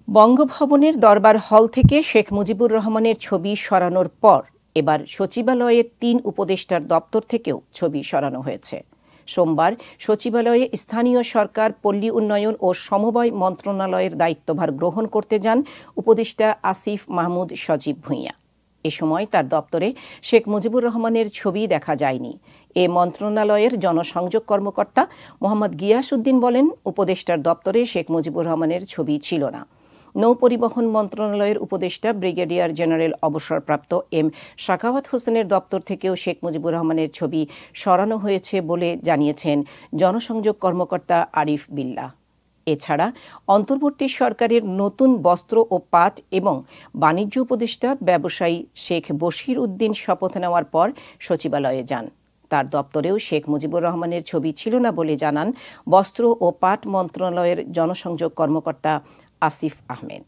বঙ্গভবনের দরবার হল থেকে শেখ মুজিবুর রহমানের ছবি সরানোর পর এবার সচিবালয়ের ৩ উপদেষ্টার দপ্তর থেকেও ছবি সরানো হয়েছে। সোমবার সচিবালয়ে স্থানীয় সরকার, পল্লী উন্নয়ন ও সমবায় মন্ত্রণালয়ের দায়িত্বভার গ্রহণ করতে যান উপদেষ্টা আসিফ মাহমুদ সজীব ভূঁইয়া। এ সময় তার দপ্তরে শেখ মুজিবুর রহমানের ছবি দেখা যায়নি। এ মন্ত্রণালয়ের জনসংযোগ কর্মকর্তা মোহাম্মদ গিয়াস উদ্দিন বলেন, উপদেষ্টার দপ্তরে শেখ মুজিবুর রহমানের ছবি ছিল না। নৌপরিবহন মন্ত্রণালয়ের উপদেষ্টা ব্রিগেডিয়ার জেনারেল অবসরপ্রাপ্ত এম সাখাওয়াত হোসেনের দপ্তর থেকেও শেখ মুজিবুর রহমানের ছবি সরানো হয়েছে বলে জানিয়েছেন জনসংযোগ কর্মকর্তা আরিফ বিল্লাহ। এছাড়া অন্তর্বর্তী সরকারের নতুন বস্ত্র ও পাট এবং বাণিজ্য উপদেষ্টা ব্যবসায়ী শেখ বশির উদ্দিন শপথ নেওয়ার পর সচিবালয়ে যান। তার দপ্তরেও শেখ মুজিবুর রহমানের ছবি ছিল না বলে জানান বস্ত্র ও পাট মন্ত্রণালয়ের জনসংযোগ কর্মকর্তা আসিফ আহমেদ।